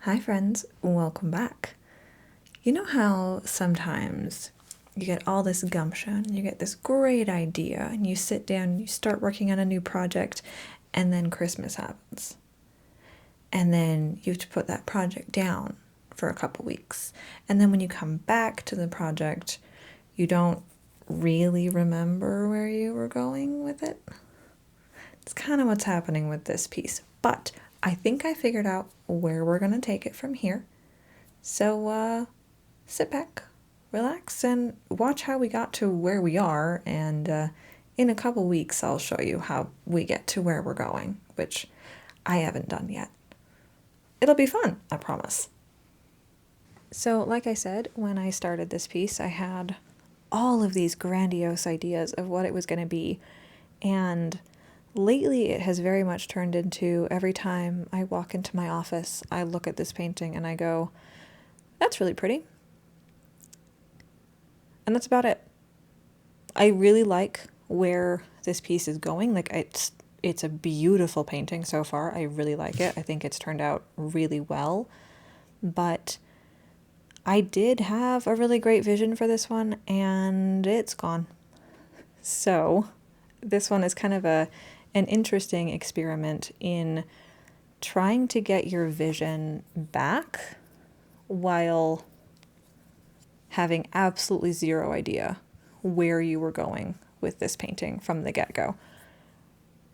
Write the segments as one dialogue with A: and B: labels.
A: Hi friends, welcome back. You know how sometimes you get all this gumption, you get this great idea, and you sit down, you start working on a new project, and then Christmas happens. And then you have to put that project down for a couple weeks. And then when you come back to the project, you don't really remember where you were going with it. It's kind of what's happening with this piece. But I think I figured out where we're going to take it from here. So sit back, relax, and watch how we got to where we are. And in a couple weeks, I'll show you how we get to where we're going, which I haven't done yet. It'll be fun, I promise. So, like I said, when I started this piece, I had all of these grandiose ideas of what it was going to be. And lately, it has very much turned into every time I walk into my office, I look at this painting and I go, that's really pretty. And that's about it. I really like where this piece is going. Like, it's a beautiful painting so far. I really like it. I think it's turned out really well. But I did have a really great vision for this one, and it's gone. So this one is kind of an interesting experiment in trying to get your vision back while having absolutely zero idea where you were going with this painting from the get-go.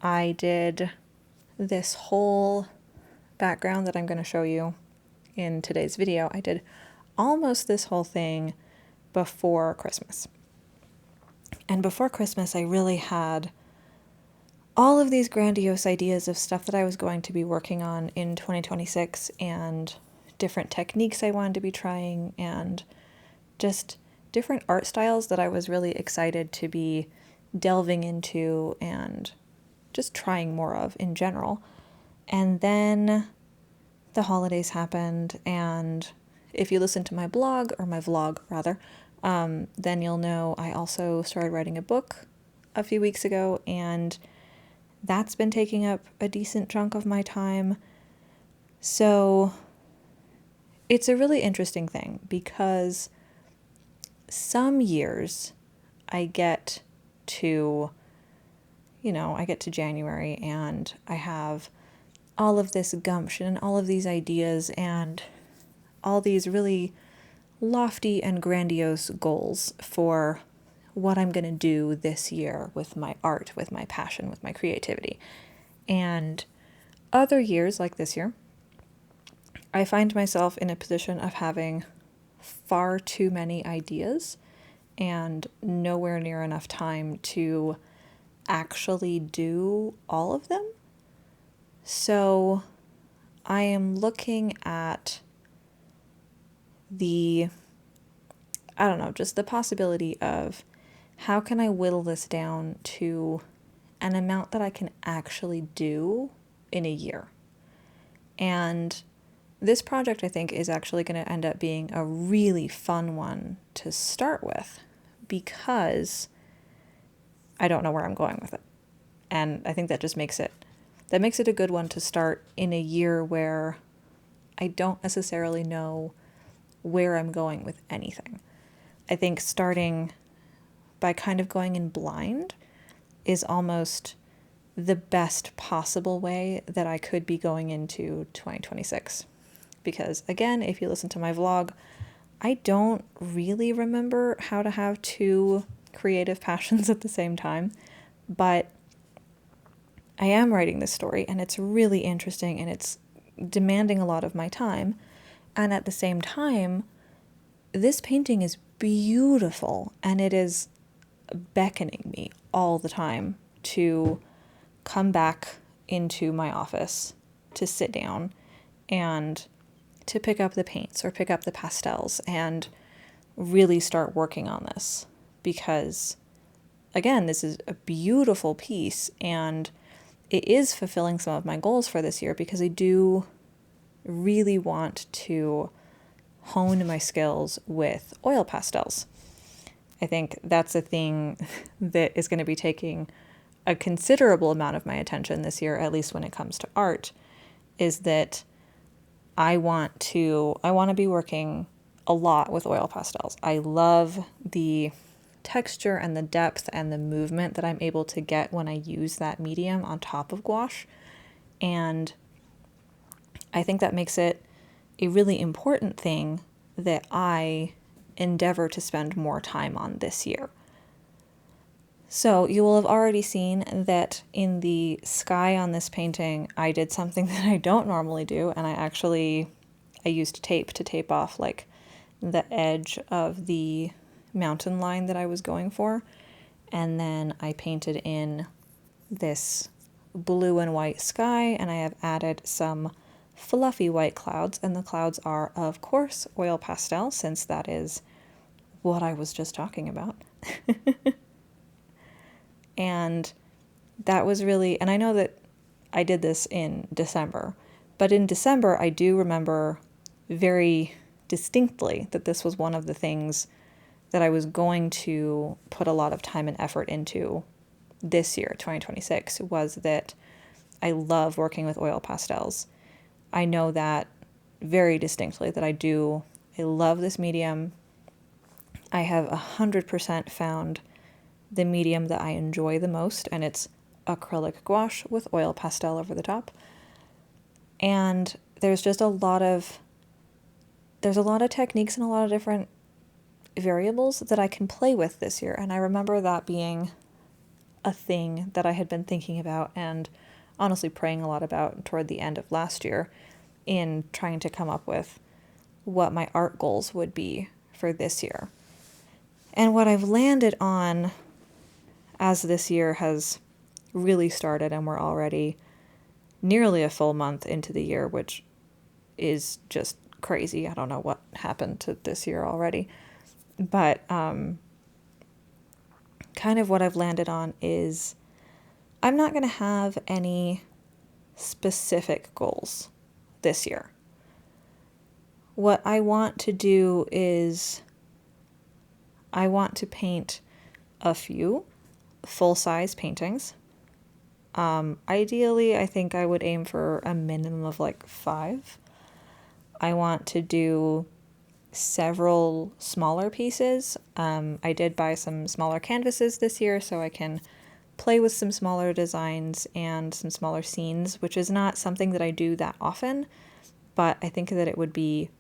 A: I did this whole background that I'm going to show you in today's video. I did almost this whole thing before Christmas. And before Christmas, I really had all of these grandiose ideas of stuff that I was going to be working on in 2026 and different techniques I wanted to be trying and just different art styles that I was really excited to be delving into and just trying more of in general. And then the holidays happened, and if you listen to my blog, or my vlog rather, then you'll know I also started writing a book a few weeks ago, and that's been taking up a decent chunk of my time. So it's a really interesting thing because some years I get to January and I have all of this gumption, all of these ideas, and all these really lofty and grandiose goals for what I'm going to do this year with my art, with my passion, with my creativity. And other years, like this year, I find myself in a position of having far too many ideas and nowhere near enough time to actually do all of them. So I am looking at just the possibility of how can I whittle this down to an amount that I can actually do in a year. And this project, I think, is actually going to end up being a really fun one to start with because I don't know where I'm going with it. And I think that makes it a good one to start in a year where I don't necessarily know where I'm going with anything. I think starting by kind of going in blind is almost the best possible way that I could be going into 2026. Because again, if you listen to my vlog, I don't really remember how to have two creative passions at the same time, but I am writing this story and it's really interesting and it's demanding a lot of my time. And at the same time, this painting is beautiful and it is beckoning me all the time to come back into my office, to sit down and to pick up the paints or pick up the pastels and really start working on this. Because again, this is a beautiful piece and it is fulfilling some of my goals for this year because I do really want to hone my skills with oil pastels. I think that's a thing that is going to be taking a considerable amount of my attention this year, at least when it comes to art, is that I want to be working a lot with oil pastels. I love the texture and the depth and the movement that I'm able to get when I use that medium on top of gouache. And I think that makes it a really important thing that I endeavor to spend more time on this year. So you will have already seen that in the sky on this painting, I did something that I don't normally do, and I used tape to tape off like the edge of the mountain line that I was going for, and then I painted in this blue and white sky, and I have added some fluffy white clouds, and the clouds are, of course, oil pastel, since that is what I was just talking about. And that was really, and I know that I did this in December, but in December I do remember very distinctly that this was one of the things that I was going to put a lot of time and effort into this year, 2026, was that I love working with oil pastels. I know that very distinctly that I love this medium. I have 100% found the medium that I enjoy the most, and it's acrylic gouache with oil pastel over the top. And there's a lot of techniques and a lot of different variables that I can play with this year, and I remember that being a thing that I had been thinking about and honestly praying a lot about toward the end of last year in trying to come up with what my art goals would be for this year. And what I've landed on as this year has really started, and we're already nearly a full month into the year, which is just crazy. I don't know what happened to this year already. But kind of what I've landed on is I'm not going to have any specific goals this year. What I want to do is I want to paint a few full-size paintings. Ideally, I think I would aim for a minimum of like 5. I want to do several smaller pieces. I did buy some smaller canvases this year so I can play with some smaller designs and some smaller scenes, which is not something that I do that often, but I think that it would be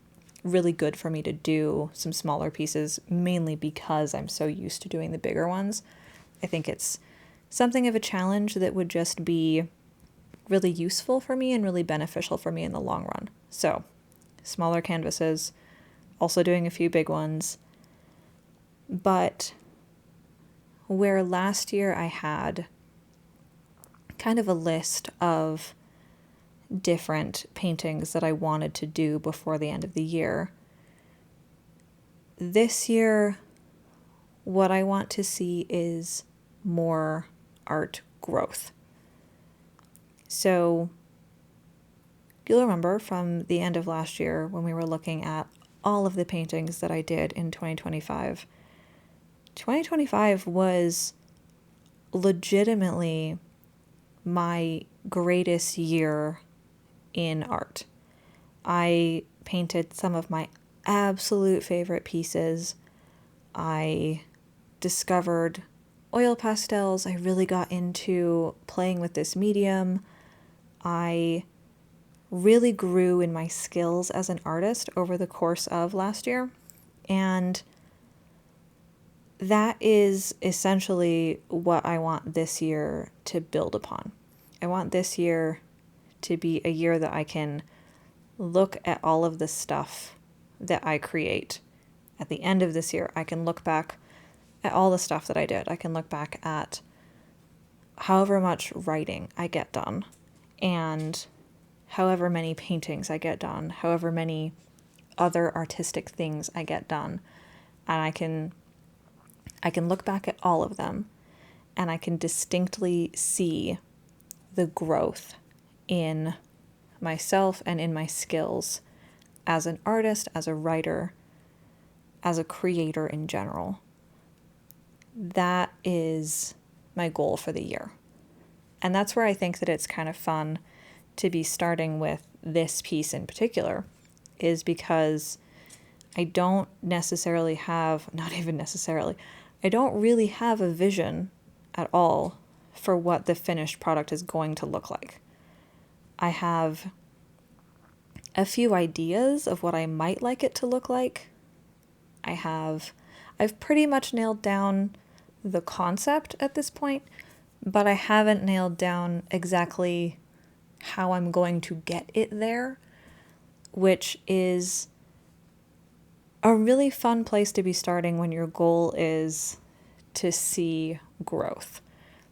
A: really good for me to do some smaller pieces, mainly because I'm so used to doing the bigger ones. I think it's something of a challenge that would just be really useful for me and really beneficial for me in the long run. So, smaller canvases, also doing a few big ones. But where last year I had kind of a list of different paintings that I wanted to do before the end of the year, this year what I want to see is more art growth. So you'll remember from the end of last year when we were looking at all of the paintings that I did in 2025. 2025 was legitimately my greatest year in art. I painted some of my absolute favorite pieces. I discovered oil pastels. I really got into playing with this medium. I really grew in my skills as an artist over the course of last year. And that is essentially what I want this year to build upon. I want this year to be a year that I can look at all of the stuff that I create. At the end of this year, I can look back at all the stuff that I did. I can look back at however much writing I get done and however many paintings I get done, however many other artistic things I get done. And I can look back at all of them and I can distinctly see the growth in myself and in my skills as an artist, as a writer, as a creator in general. That is my goal for the year. And that's where I think that it's kind of fun to be starting with this piece in particular is because I don't necessarily have, not even necessarily, I don't really have a vision at all for what the finished product is going to look like. I have a few ideas of what I might like it to look like. I've pretty much nailed down the concept at this point, but I haven't nailed down exactly how I'm going to get it there, which is a really fun place to be starting when your goal is to see growth.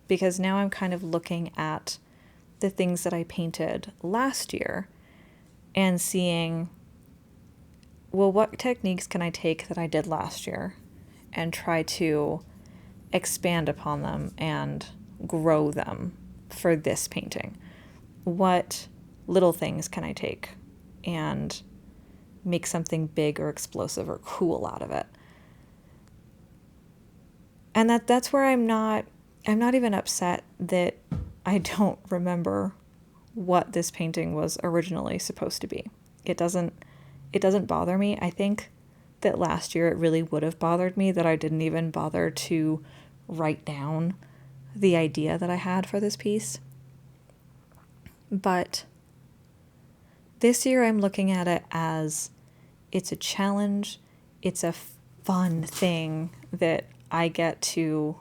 A: Because now I'm kind of looking at the things that I painted last year and seeing, well, what techniques can I take that I did last year and try to expand upon them and grow them for this painting? What little things can I take and make something big or explosive or cool out of it? And that's where I'm not even upset that I don't remember what this painting was originally supposed to be. It doesn't bother me. I think that last year it really would have bothered me that I didn't even bother to write down the idea that I had for this piece. But this year I'm looking at it as it's a challenge. It's a fun thing that I get to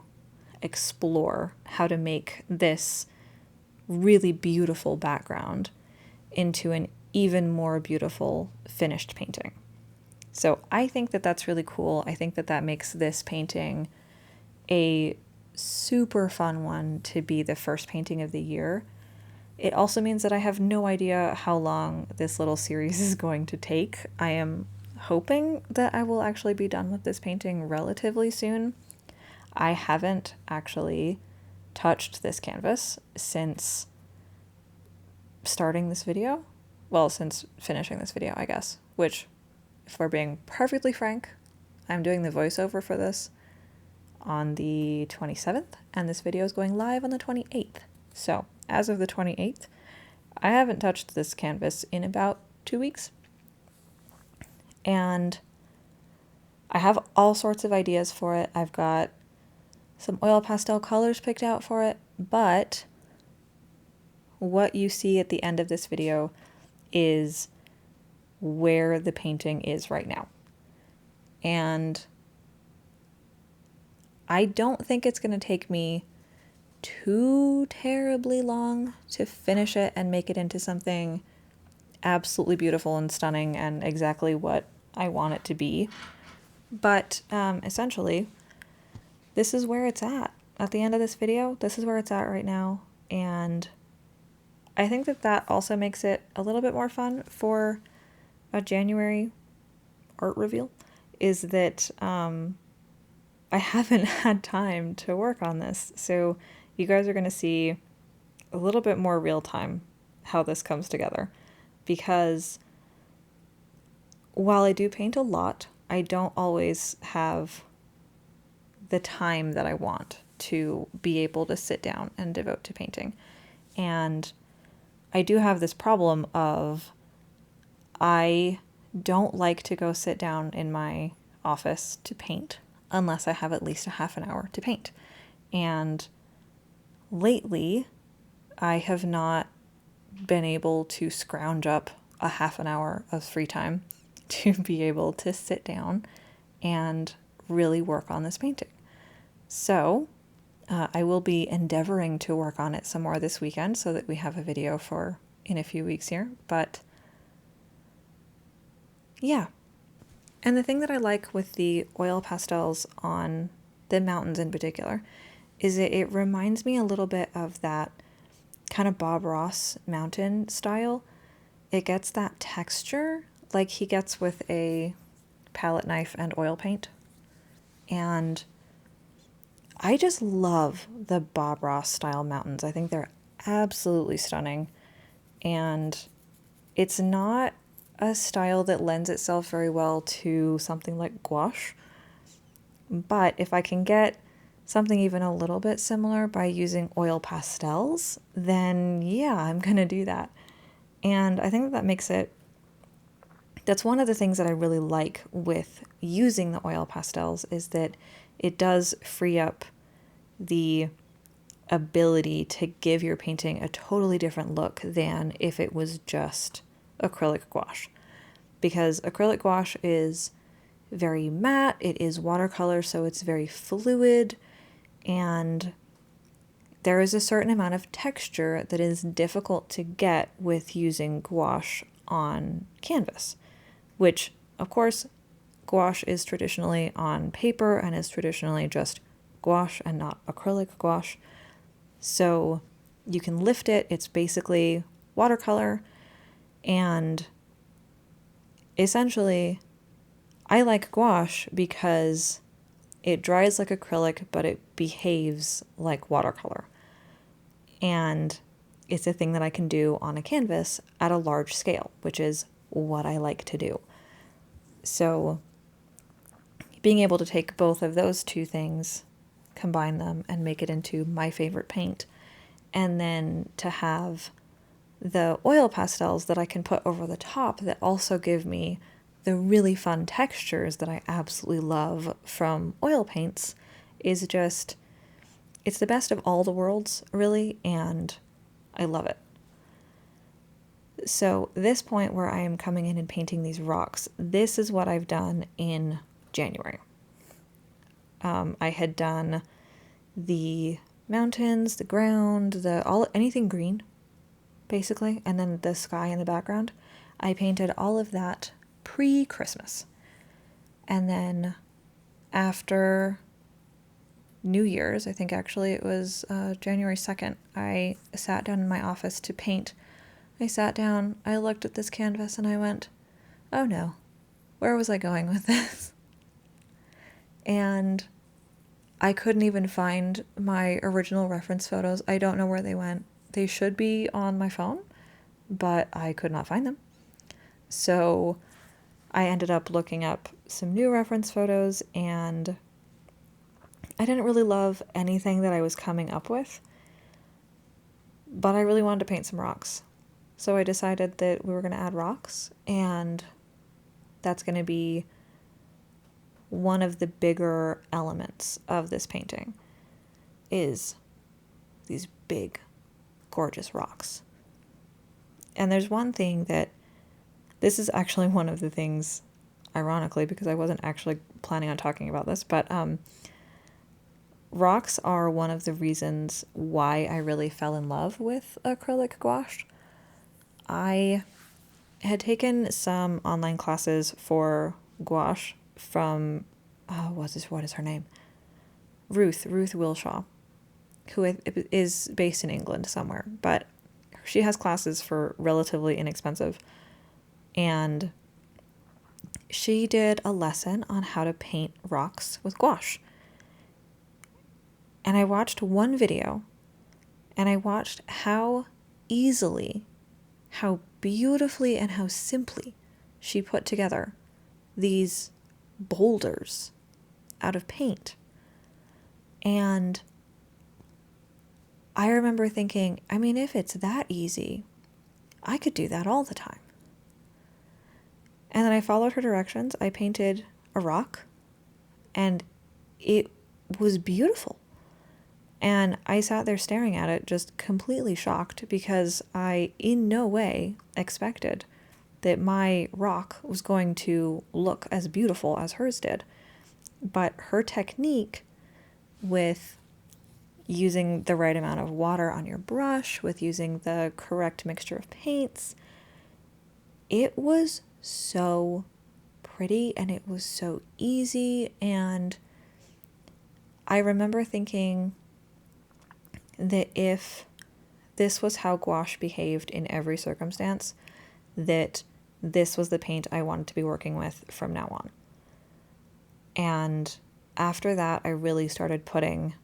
A: explore how to make this really beautiful background into an even more beautiful finished painting. So I think that that's really cool. I think that that makes this painting a super fun one to be the first painting of the year. It also means that I have no idea how long this little series is going to take. I am hoping that I will actually be done with this painting relatively soon. I haven't actually touched this canvas since starting this video. Well, since finishing this video, I guess. Which, if we're being perfectly frank, I'm doing the voiceover for this on the 27th, and this video is going live on the 28th. So, as of the 28th, I haven't touched this canvas in about 2 weeks. And I have all sorts of ideas for it. I've got some oil pastel colors picked out for it, but what you see at the end of this video is where the painting is right now. And I don't think it's going to take me too terribly long to finish it and make it into something absolutely beautiful and stunning and exactly what I want it to be. But essentially, this is where it's at. At the end of this video, this is where it's at right now. And I think that that also makes it a little bit more fun for a January art reveal, is that I haven't had time to work on this. So you guys are going to see a little bit more real time how this comes together. Because while I do paint a lot, I don't always have the time that I want to be able to sit down and devote to painting. And I do have this problem of I don't like to go sit down in my office to paint unless I have at least a half an hour to paint. And lately, I have not been able to scrounge up a half an hour of free time to be able to sit down and really work on this painting. So I will be endeavoring to work on it some more this weekend so that we have a video for in a few weeks here. But yeah. And the thing that I like with the oil pastels on the mountains in particular is it reminds me a little bit of that kind of Bob Ross mountain style. It gets that texture like he gets with a palette knife and oil paint. And I just love the Bob Ross style mountains. I think they're absolutely stunning. And it's not a style that lends itself very well to something like gouache. But if I can get something even a little bit similar by using oil pastels, then yeah, I'm going to do that. And I think that makes it, that's one of the things that I really like with using the oil pastels, is that it does free up the ability to give your painting a totally different look than if it was just acrylic gouache. Because acrylic gouache is very matte, it is watercolor, so it's very fluid, and there is a certain amount of texture that is difficult to get with using gouache on canvas, which, of course, gouache is traditionally on paper and is traditionally just gouache and not acrylic gouache. So you can lift it, it's basically watercolor, and essentially I like gouache because it dries like acrylic, but it behaves like watercolor. And it's a thing that I can do on a canvas at a large scale, which is what I like to do. So being able to take both of those two things, combine them, and make it into my favorite paint, and then to have the oil pastels that I can put over the top that also give me the really fun textures that I absolutely love from oil paints, is just, it's the best of all the worlds, really, and I love it. So this point where I am coming in and painting these rocks, this is what I've done in January. I had done the mountains, the ground, anything green, basically, and then the sky in the background. I painted all of that pre-Christmas. And then after New Year's, I think actually it was January 2nd, I sat down in my office to paint. I sat down, I looked at this canvas, and I went, oh no, where was I going with this? And I couldn't even find my original reference photos. I don't know where they went. They should be on my phone, but I could not find them. So I ended up looking up some new reference photos, and I didn't really love anything that I was coming up with, but I really wanted to paint some rocks. So I decided that we were going to add rocks, and that's going to be one of the bigger elements of this painting, is these big, gorgeous rocks. And there's one thing that, this is actually one of the things, ironically, because I wasn't actually planning on talking about this, but rocks are one of the reasons why I really fell in love with acrylic gouache. I had taken some online classes for gouache from, what is her name? Ruth Wilshaw, who is based in England somewhere, but she has classes for relatively inexpensive. And she did a lesson on how to paint rocks with gouache. And I watched one video, and I watched how easily, how beautifully, and how simply she put together these boulders out of paint. And I remember thinking, I mean, if it's that easy, I could do that all the time. And then I followed her directions. I painted a rock, and it was beautiful. And I sat there staring at it, just completely shocked, because I in no way expected that my rock was going to look as beautiful as hers did. But her technique with using the right amount of water on your brush, with using the correct mixture of paints, it was so pretty, and it was so easy. And I remember thinking that if this was how gouache behaved in every circumstance, that this was the paint I wanted to be working with from now on. And after that, I really started putting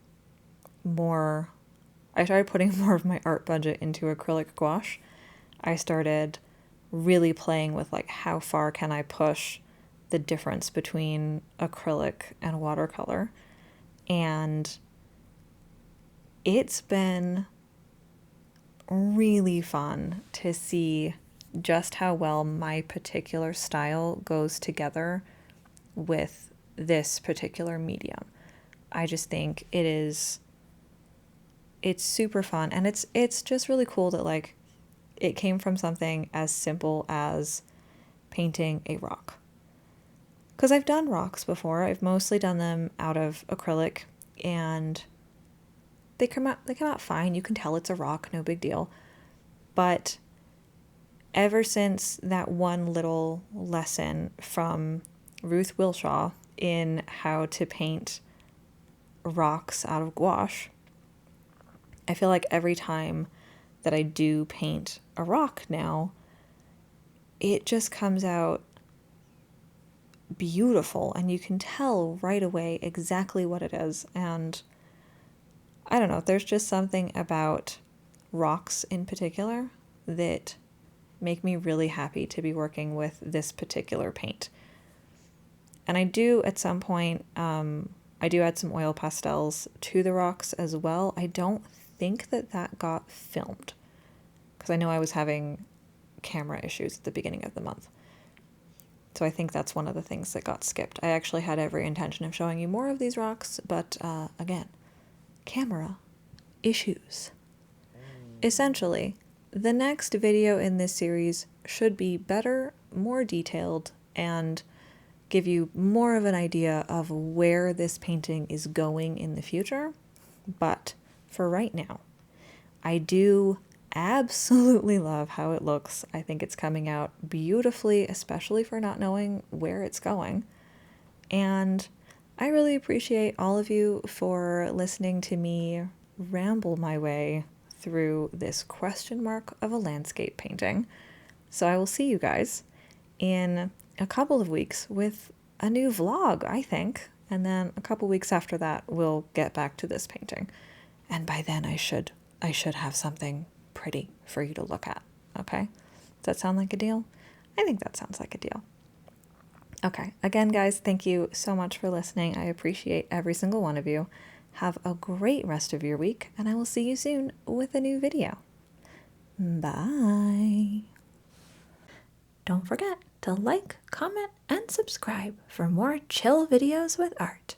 A: more of my art budget into acrylic gouache. I started really playing with, like, how far can I push the difference between acrylic and watercolor. And it's been really fun to see just how well my particular style goes together with this particular medium. I just think it's super fun, and it's just really cool that like it came from something as simple as painting a rock. Because I've done rocks before. I've mostly done them out of acrylic, and they come out fine. You can tell it's a rock, no big deal. But ever since that one little lesson from Ruth Wilshaw in how to paint rocks out of gouache, I feel like every time that I do paint a rock now, it just comes out beautiful, and you can tell right away exactly what it is. And I don't know, there's just something about rocks in particular that make me really happy to be working with this particular paint. And I do at some point, I do add some oil pastels to the rocks as well. I don't think that got filmed because I know I was having camera issues at the beginning of the month. So I think that's one of the things that got skipped. I actually had every intention of showing you more of these rocks, but again, camera issues. Essentially, the next video in this series should be better, more detailed, and give you more of an idea of where this painting is going in the future. But for right now, I do absolutely love how it looks. I think it's coming out beautifully, especially for not knowing where it's going. And I really appreciate all of you for listening to me ramble my way through this question mark of a landscape painting. So I will see you guys in a couple of weeks with a new vlog, I think. And then a couple weeks after that, we'll get back to this painting. And by then I should have something pretty for you to look at. Okay? Does that sound like a deal? I think that sounds like a deal. Okay. Again, guys, thank you so much for listening. I appreciate every single one of you. Have a great rest of your week, and I will see you soon with a new video. Bye. Don't forget to like, comment, and subscribe for more chill videos with art.